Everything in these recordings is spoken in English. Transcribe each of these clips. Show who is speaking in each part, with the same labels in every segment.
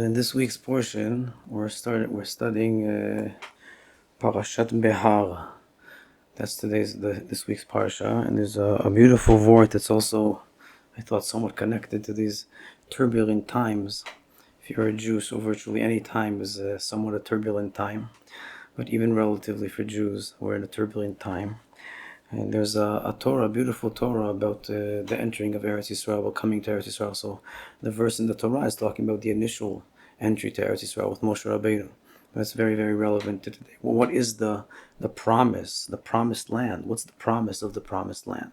Speaker 1: In this week's portion, we're studying Parashat Behar. That's this week's parsha, and there's a beautiful word that's also, I thought, somewhat connected to these turbulent times. If you're a Jew, so virtually any time is somewhat a turbulent time, but even relatively for Jews, we're in a turbulent time. And there's a Torah, a beautiful Torah about the entering of Eretz Yisrael, about coming to Eretz Yisrael. So the verse in the Torah is talking about the initial entry to Eretz Yisrael with Moshe Rabbeinu. But it's very, very relevant to today. Well, what is the promise, the promised land? What's the promise of the promised land?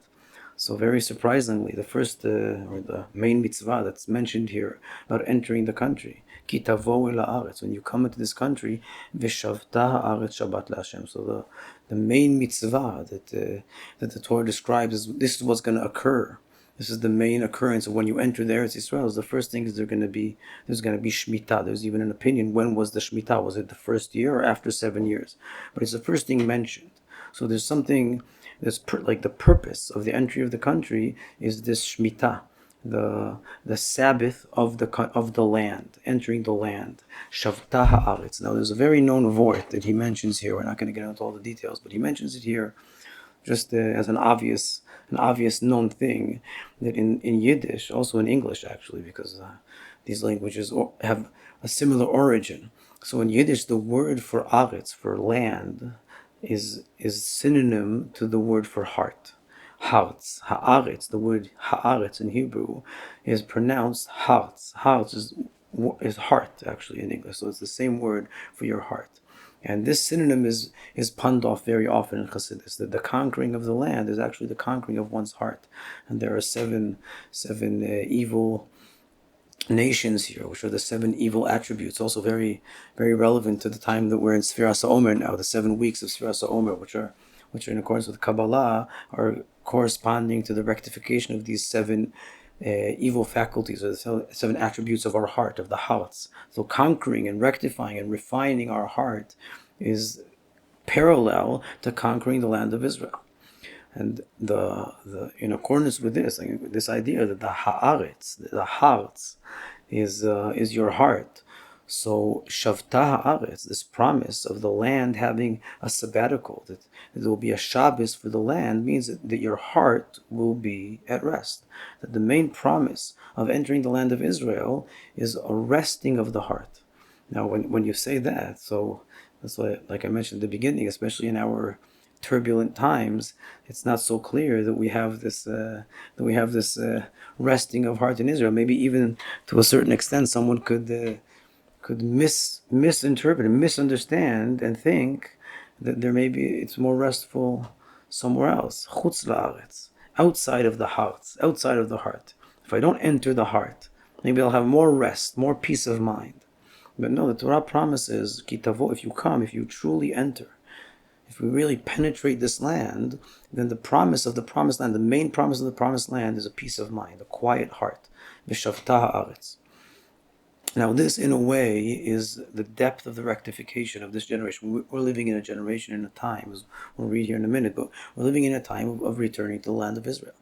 Speaker 1: So very surprisingly, the first or the main mitzvah that's mentioned here about entering the country, ki tavo el haaretz, when you come into this country, v'shavta haaretz Shabbat laHashem. So the main mitzvah that the Torah describes is this is what's going to occur. This is the main occurrence of when you enter the Eretz Yisrael. The first thing is there's going to be Shemitah. There's even an opinion, when was the Shemitah? Was it the first year or after 7 years? But it's the first thing mentioned. So there's something that's like the purpose of the entry of the country is this Shemitah, the Sabbath of the land, entering the land. Shavta haaretz. Now there's a very known word that he mentions here. We're not going to get into all the details, but he mentions it here just as an obvious known thing, that in Yiddish, also in English actually, because these languages have a similar origin. So in Yiddish, the word for aretz, for land, is synonym to the word for heart. Hearts, haaretz. The word haaretz in Hebrew is pronounced hearts. Hearts is heart actually in English, so it's the same word for your heart. And this synonym is punned off very often in Chassidus, that the conquering of the land is actually the conquering of one's heart. And there are seven evil nations here, which are the 7 evil attributes, also very, very relevant to the time that we're in Sfiras HaOmer now, the 7 weeks of Sfiras HaOmer, which are in accordance with Kabbalah, are corresponding to the rectification of these 7 evil faculties, or the 7 attributes of our heart, of the hearts. So conquering and rectifying and refining our heart is parallel to conquering the land of Israel. And the in accordance with this, like this idea that the haaretz, the hearts, is your heart. So shavta haaretz, this promise of the land having a sabbatical, that there will be a Shabbos for the land, means that your heart will be at rest. That the main promise of entering the land of Israel is a resting of the heart. Now, when you say that, so that's why, like I mentioned at the beginning, especially in our turbulent times, it's not so clear that we have this resting of heart in Israel. Maybe even to a certain extent, someone could misinterpret and misunderstand and think that it's more restful somewhere else, chutz la'aretz, outside of the heart, outside of the heart. If I don't enter the heart, maybe I'll have more rest, more peace of mind. But no, the Torah promises, ki tavo, if you truly enter, if we really penetrate this land, then the promise of the promised land, the main promise of the promised land, is a peace of mind, a quiet heart. V'shavta haaretz. Now this, in a way, is the depth of the rectification of this generation. We're living in a generation, in a time, as we'll read here in a minute, but we're living in a time of returning to the land of Israel.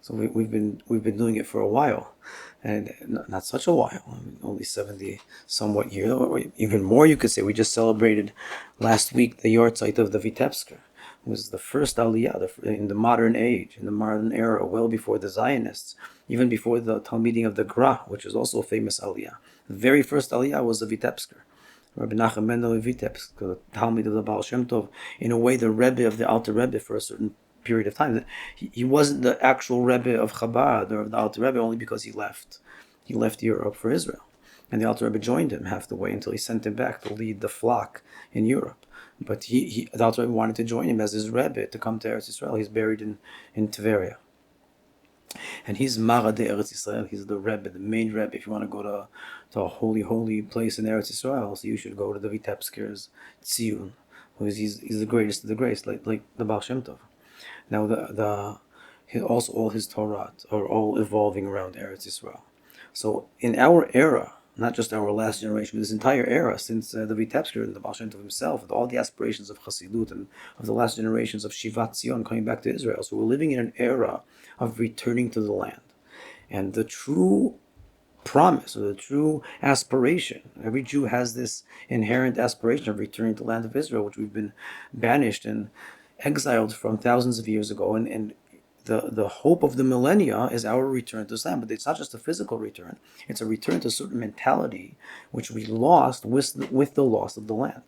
Speaker 1: So we've been doing it for a while, and not such a while. I mean, only 70 somewhat years, or even more, you could say. We just celebrated last week the Yortzeit of the Vitebsker. It was the first Aliyah in the modern age, in the modern era, well before the Zionists, even before the Talmidim of the Gra, which is also a famous Aliyah. The very first Aliyah was the Vitebsker. Rabbi Nachum Mendel Vitebsk, the Talmid of the Baal Shem Tov, in a way the Rebbe of the Alter Rebbe for a certain period of time. He wasn't the actual Rebbe of Chabad or of the Alter Rebbe only because he left Europe for Israel. And the Alter Rebbe joined him half the way until he sent him back to lead the flock in Europe. But the Alter Rebbe wanted to join him as his Rebbe to come to Eretz Yisrael. He's buried in Tveria. And he's Mara de Eretz Yisrael. He's the Rebbe, the main Rebbe. If you want to go to a holy place in Eretz Yisrael, so you should go to the Vitebsker's Tzion. He's the greatest of the greats, like the Baal Shem Tov. Now also all his Torah are all evolving around Eretz Yisrael. So in our era, not just our last generation, but this entire era, since the Vitebsker and the Baal Shem Tov himself, with all the aspirations of Chasidut and of the last generations of Shivat Zion coming back to Israel. So we're living in an era of returning to the land. And the true promise or the true aspiration. Every Jew has this inherent aspiration of returning to the land of Israel, which we've been banished and exiled from thousands of years ago. And the hope of the millennia is our return to Islam. But it's not just a physical return, it's a return to a certain mentality which we lost with the loss of the land.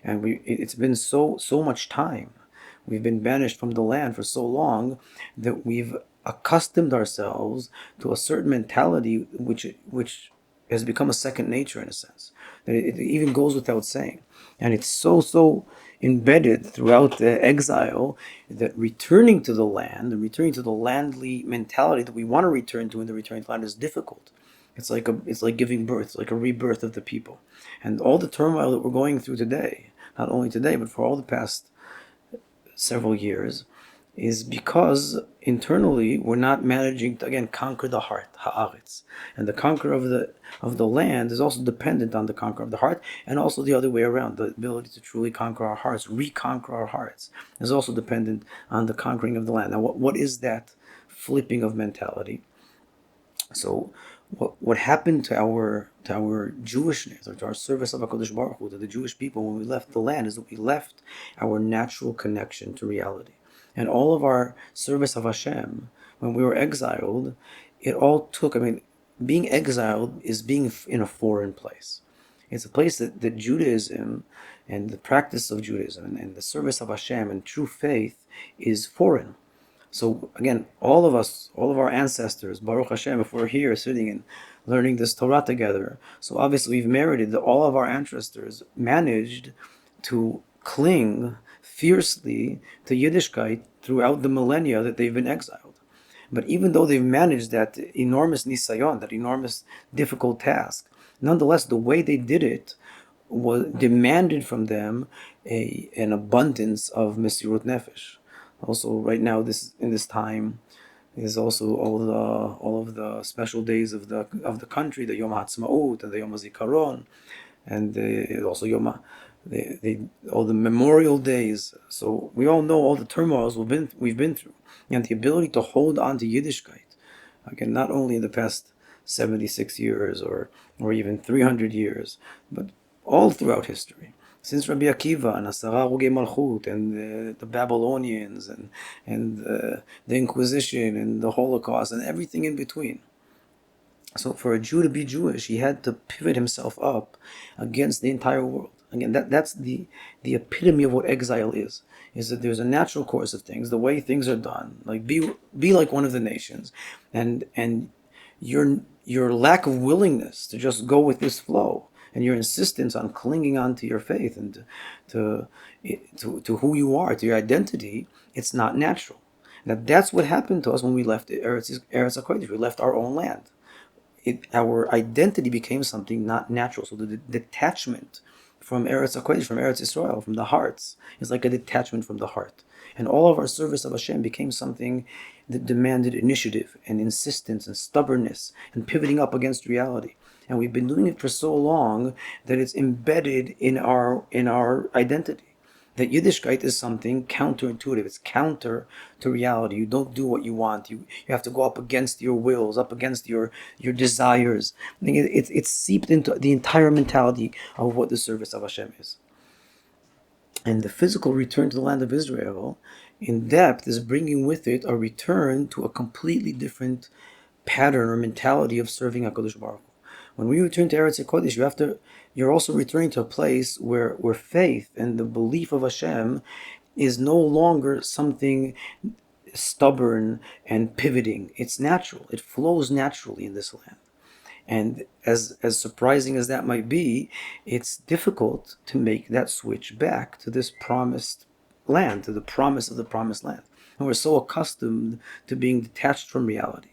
Speaker 1: And it's been so much time. We've been banished from the land for so long that we've accustomed ourselves to a certain mentality which has become a second nature in a sense. That it even goes without saying. And it's so embedded throughout the exile that returning to the land, and returning to the landly mentality that we want to return to in the returning to the land is difficult. It's like giving birth, it's like a rebirth of the people. And all the turmoil that we're going through today, not only today, but for all the past several years, is because internally we're not managing to again conquer the heart, haaretz, and the conquer of the land is also dependent on the conquer of the heart, and also the other way around. The ability to truly conquer our hearts, reconquer our hearts, is also dependent on the conquering of the land. Now, what is that flipping of mentality? So, what happened to our Jewishness, or to our service of HaKadosh Baruch Hu, to the Jewish people when we left the land, is that we left our natural connection to reality. And all of our service of Hashem, when we were exiled, it all took, being exiled is being in a foreign place. It's a place that Judaism and the practice of Judaism and the service of Hashem and true faith is foreign. So again, all of us, all of our ancestors, Baruch Hashem, if we're here sitting and learning this Torah together, so obviously we've merited that all of our ancestors managed to cling fiercely to Yiddishkeit throughout the millennia that they've been exiled. But even though they've managed that enormous nisayon, that enormous difficult task, nonetheless, the way they did it was demanded from them an abundance of mesirut nefesh. Also, right now, in this time, is also all of the special days of the country, the Yom HaAtzmaut and the Yom HaZikaron, and also all the memorial days. So we all know all the turmoils we've been through, and the ability to hold on to Yiddishkeit, again, not only in the past 76 years or even 300 years, but all throughout history. Since Rabbi Akiva and Asara Ruge Malchut and the Babylonians and the Inquisition and the Holocaust and everything in between. So for a Jew to be Jewish, he had to pivot himself up against the entire world. Again, that's the epitome of what exile is that there's a natural course of things, the way things are done. Like be like one of the nations, and your lack of willingness to just go with this flow, and your insistence on clinging on to your faith and to who you are, to your identity, it's not natural. Now that's what happened to us when we left Eretz HaKodesh. We left our own land. Our identity became something not natural. So the detachment from Eretz HaKodesh, from Eretz Israel, from the hearts, is like a detachment from the heart. And all of our service of Hashem became something that demanded initiative and insistence and stubbornness and pivoting up against reality. And we've been doing it for so long that it's embedded in our identity. That Yiddishkeit is something counterintuitive. It's counter to reality. You don't do what you want. You have to go up against your wills, up against your desires. I think it's seeped into the entire mentality of what the service of Hashem is. And the physical return to the land of Israel, in depth, is bringing with it a return to a completely different pattern or mentality of serving HaKadosh Baruch Hu. When we return to Eretz HaKodesh, you're also returning to a place where faith and the belief of Hashem is no longer something stubborn and pivoting. It's natural. It flows naturally in this land. And as surprising as that might be, it's difficult to make that switch back to this promised land, to the promise of the promised land. And we're so accustomed to being detached from reality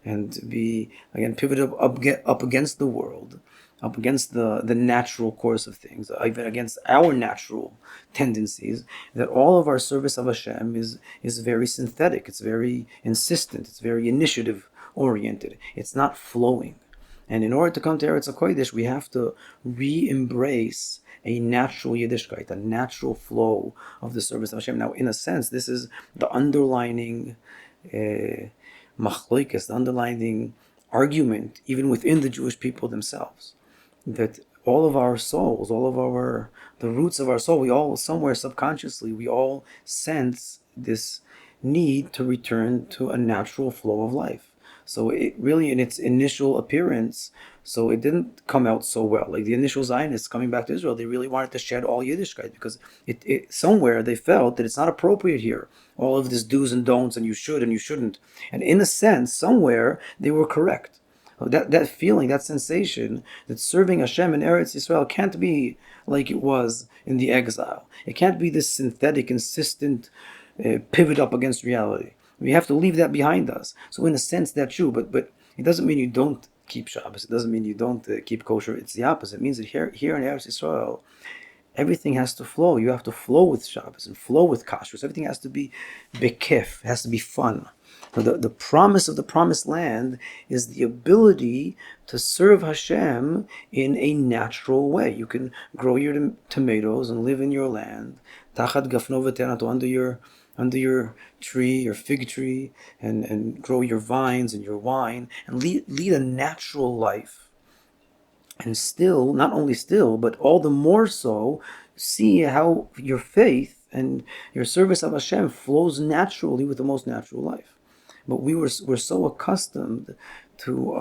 Speaker 1: and to be, again, pivoted up against the world, up against the natural course of things, even against our natural tendencies, that all of our service of Hashem is very synthetic, it's very insistent, it's very initiative-oriented, it's not flowing. And in order to come to Eretz HaKodesh, we have to re-embrace a natural Yiddishkeit, a natural flow of the service of Hashem. Now, in a sense, this is the underlining machlokes, the underlining argument, even within the Jewish people themselves, that all of our souls, the roots of our soul, we all, somewhere subconsciously, we all sense this need to return to a natural flow of life. So it really, in its initial appearance, so it didn't come out so well. Like the initial Zionists coming back to Israel, they really wanted to shed all Yiddishkeit because it somewhere they felt that it's not appropriate here. All of this do's and don'ts, and you should and you shouldn't. And in a sense, somewhere they were correct. That feeling, that sensation that serving Hashem in Eretz Yisrael can't be like it was in the exile. It can't be this synthetic, insistent pivot up against reality. We have to leave that behind us. So in a sense, that's true, but it doesn't mean you don't keep Shabbos. It doesn't mean you don't keep kosher. It's the opposite. It means that here in Eretz Yisrael, everything has to flow. You have to flow with Shabbos and flow with kashrus. Everything has to be bekif. It has to be fun. The promise of the promised land is the ability to serve Hashem in a natural way. You can grow your tomatoes and live in your land, tachat gafno v'tenato, under your tree, your fig tree, and grow your vines and your wine, and lead a natural life. And still, not only still, but all the more so, see how your faith and your service of Hashem flows naturally with the most natural life. But we're so accustomed to,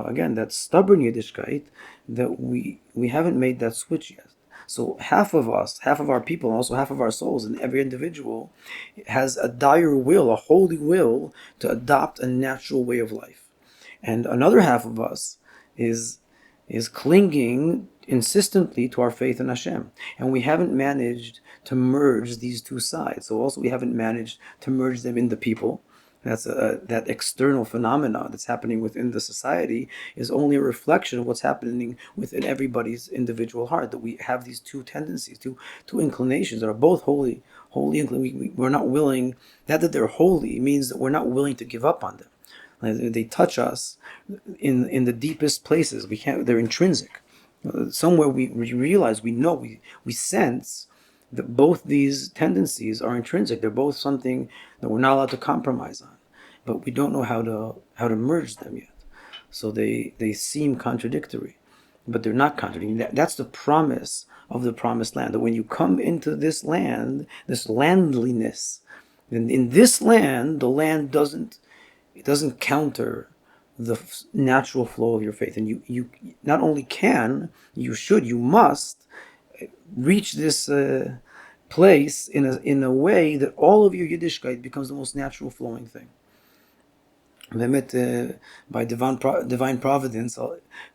Speaker 1: again, that stubborn Yiddishkeit, that we haven't made that switch yet. So half of us, half of our people, and also half of our souls, and every individual has a dire will, a holy will, to adopt a natural way of life. And another half of us is clinging insistently to our faith in Hashem. And we haven't managed to merge these two sides. So also we haven't managed to merge them in the people. That's that external phenomena that's happening within the society is only a reflection of what's happening within everybody's individual heart. That we have these two tendencies, two inclinations that are both holy. We're not willing. That they're holy means that we're not willing to give up on them. They touch us in the deepest places. We can't. They're intrinsic. Somewhere we realize, we know, we sense that both these tendencies are intrinsic. They're both something that we're not allowed to compromise on, but we don't know how to merge them yet. So they seem contradictory, but they're not contradictory. That's the promise of the promised land. That when you come into this land, this landliness, in this land, the land doesn't counter the natural flow of your faith, and you not only can, you should, you must reach this place in a way that all of your Yiddishkeit becomes the most natural flowing thing. By divine providence,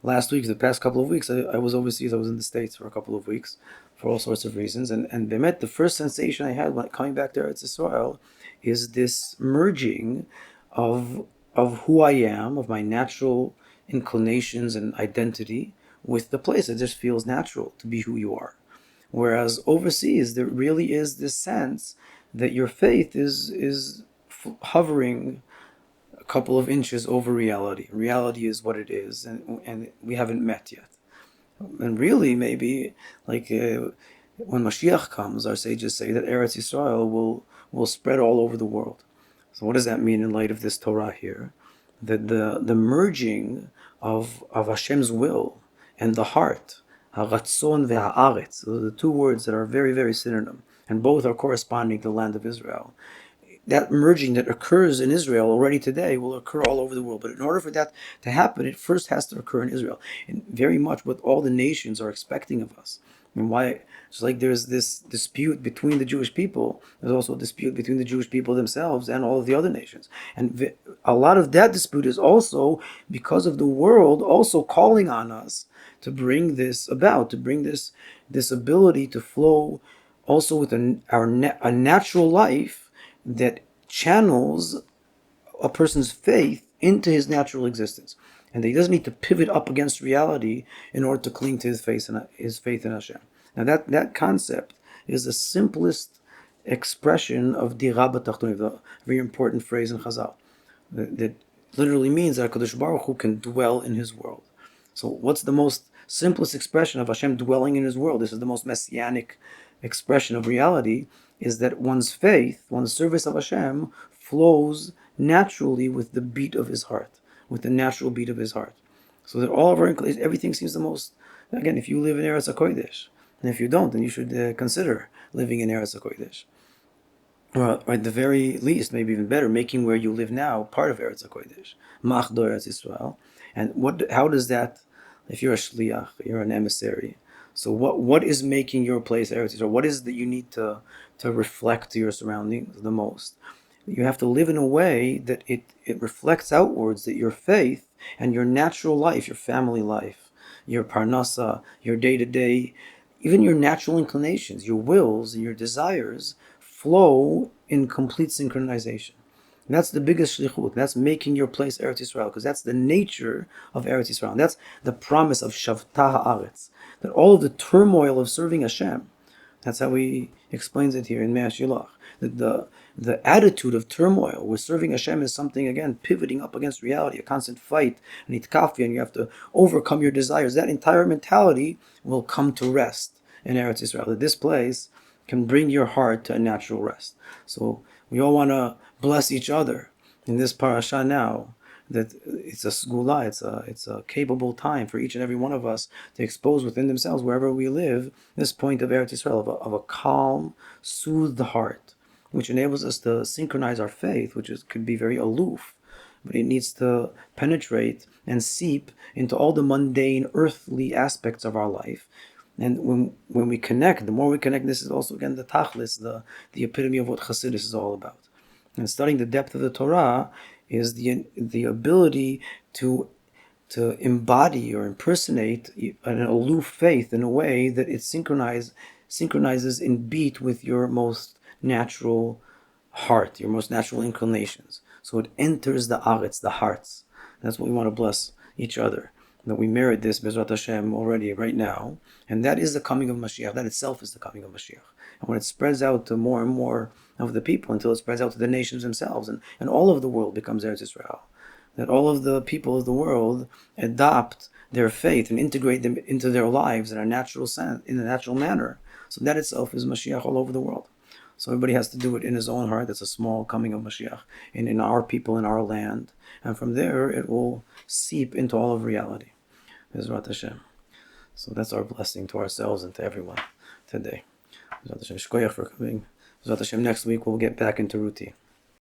Speaker 1: last week, the past couple of weeks, I was overseas. I was in the States for a couple of weeks for all sorts of reasons, and the first sensation I had when coming back to Eretz Yisrael is this merging of who I am, of my natural inclinations and identity, with the place. It just feels natural to be who you are. Whereas overseas, there really is this sense that your faith is hovering a couple of inches over reality. Reality is what it is, and we haven't met yet. And really, maybe, like when Mashiach comes, our sages say that Eretz Yisrael will spread all over the world. So what does that mean in light of this Torah here? That the merging of Hashem's will and the heart, haratzon ve'haaretz, those are the two words that are very, very synonym, and both are corresponding to the land of Israel. That merging that occurs in Israel already today will occur all over the world. But in order for that to happen, it first has to occur in Israel. And very much what all the nations are expecting of us. And why, it's like there's this dispute between the Jewish people, there's also a dispute between the Jewish people themselves and all of the other nations. And a lot of that dispute is also because of the world also calling on us to bring this about, to bring this ability to flow also with a natural life that channels a person's faith into his natural existence, and that he doesn't need to pivot up against reality in order to cling to his faith in Hashem. Now that concept is the simplest expression of Dira B'Tachtonim, the very important phrase in Chazal, that literally means that HaKadosh Baruch Hu can dwell in His world. So what's the most simplest expression of Hashem dwelling in His world? This is the most Messianic expression of reality, is that one's faith, one's service of Hashem flows naturally with the beat of his heart, with the natural beat of his heart. So that all of our everything seems the most, again, if you live in Eretz HaKodesh, and if you don't, then you should consider living in Eretz HaKodesh. Or at the very least, maybe even better, making where you live now part of Eretz HaKodesh, Machdor Eretz Yisrael. And how does that, if you're a shliach, you're an emissary, so what is making your place Eretz Yisrael? What is that you need to reflect to your surroundings the most? You have to live in a way that it reflects outwards that your faith and your natural life, your family life, your parnasa, your day-to-day, even your natural inclinations, your wills and your desires flow in complete synchronization. And that's the biggest shlichut. That's making your place Eretz Yisrael, because that's the nature of Eretz Yisrael. And that's the promise of Shavta Haaretz. That all of the turmoil of serving Hashem, that's how he explains it here in Mea Shilach. That the attitude of turmoil with serving Hashem is something, again, pivoting up against reality, a constant fight, and itkafi, and you have to overcome your desires. That entire mentality will come to rest in Eretz Yisrael. That this place can bring your heart to a natural rest. So we all want to bless each other in this parasha now, that it's a segula, it's a capable time for each and every one of us to expose within themselves, wherever we live, this point of Eretz Yisrael, of a calm, soothed heart, which enables us to synchronize our faith, which could be very aloof, but it needs to penetrate and seep into all the mundane, earthly aspects of our life. And when we connect, the more we connect, this is also, again, the tachlis, the epitome of what Chasidus is all about. And studying the depth of the Torah is the ability to embody or impersonate an aloof faith in a way that it synchronizes in beat with your most natural heart, your most natural inclinations. So it enters the aretz, the hearts. That's what we want to bless each other, that we merit this Bezrat Hashem already right now, and that is the coming of Mashiach. That itself is the coming of Mashiach. And when it spreads out to more and more of the people, until it spreads out to the nations themselves, and all of the world becomes Eretz Yisrael, that all of the people of the world adopt their faith and integrate them into their lives in a natural manner. So that itself is Mashiach all over the world. So everybody has to do it in his own heart. That's a small coming of Mashiach in our people, in our land. And from there, it will seep into all of reality. Bezrat Hashem. So that's our blessing to ourselves and to everyone today. Bezrat Hashem. Shkoyach for coming. Bezrat Hashem. Next week, we'll get back into Ruti.